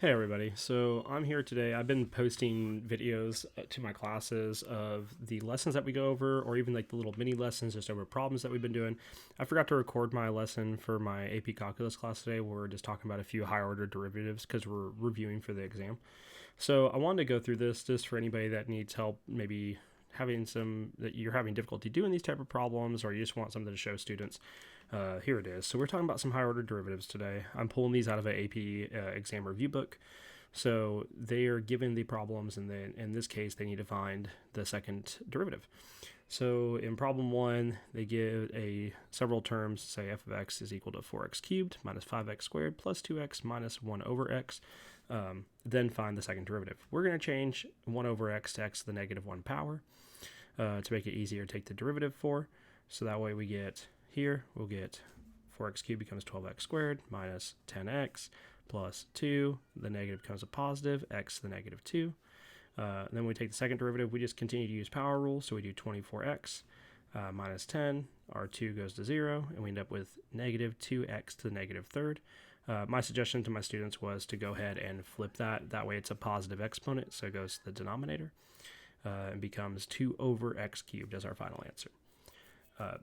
Hey everybody. So I'm here today. I've been posting videos to my classes of the lessons that we go over, or even like the little mini lessons just over problems that we've been doing. I forgot to record my lesson for my AP Calculus class today. We're just talking about a few higher order derivatives because we're reviewing for the exam. So I wanted to go through this just for anybody that needs help, maybe having some that you're having difficulty doing these type of problems, or you just want something to show students. Here it is. So we're talking about some higher order derivatives today. I'm pulling these out of an AP exam review book. So they are given the problems, and then in this case, they need to find the second derivative. So in problem one, they give a several terms, say f of x is equal to 4x cubed minus 5x squared plus 2x minus 1 over x. Then find the second derivative. We're going to change 1 over x to x to the negative 1 power to make it easier to take the derivative for. So that way we get here, we'll get 4x cubed becomes 12x squared minus 10x plus 2. The negative becomes a positive, x to the negative 2. Then we take the second derivative, we just continue to use power rule, so we do 24x minus 10. Our 2 goes to 0, and we end up with negative 2x to the negative third. My suggestion to my students was to go ahead and flip that. That way it's a positive exponent, so it goes to the denominator and becomes 2 over x cubed as our final answer.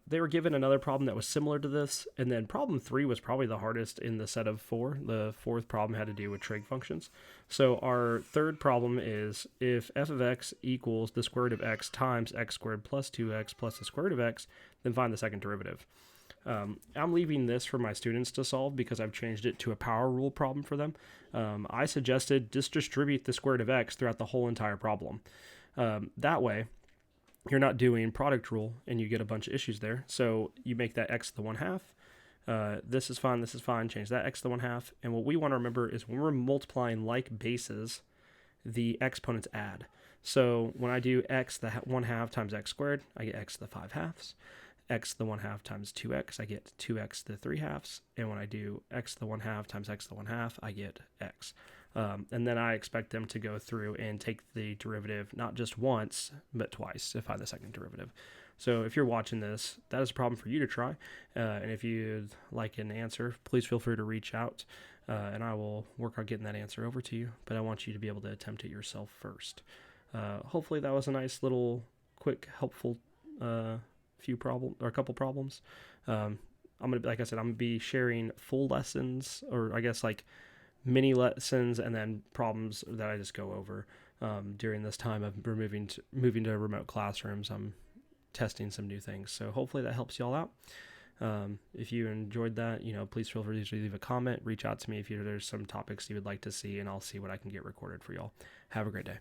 They were given another problem that was similar to this, and then problem 3 was probably the hardest in the set of 4. The fourth problem had to do with trig functions. So our third problem is if f of x equals the square root of x times x squared plus 2x plus the square root of x, then find the second derivative. I'm leaving this for my students to solve because I've changed it to a power rule problem for them. I suggested just distribute the square root of x throughout the whole entire problem. That way, you're not doing product rule and you get a bunch of issues there. So you make that x to the 1/2. This is fine, change that x to the 1/2. And what we want to remember is when we're multiplying like bases, the exponents add. So when I do x to the 1/2 times x squared, I get x to the 5/2. X to the 1/2 times 2x, I get 2x to the 3/2. And when I do x to the 1/2 times x to the 1/2, I get x. And then I expect them to go through and take the derivative not just once, but twice to find the second derivative. So if you're watching this, that is a problem for you to try. And if you'd like an answer, please feel free to reach out and I will work on getting that answer over to you. But I want you to be able to attempt it yourself first. Hopefully that was a nice little quick, helpful few problems or a couple problems. I'm gonna, like I said, I'm gonna be sharing full lessons, or I guess like mini lessons and then problems that I just go over during this time of moving to remote classrooms. I'm testing some new things, so hopefully that helps y'all out. If you enjoyed that, please feel free to leave a comment, reach out to me if there's some topics you would like to see, and I'll see what I can get recorded for y'all. Have a great day.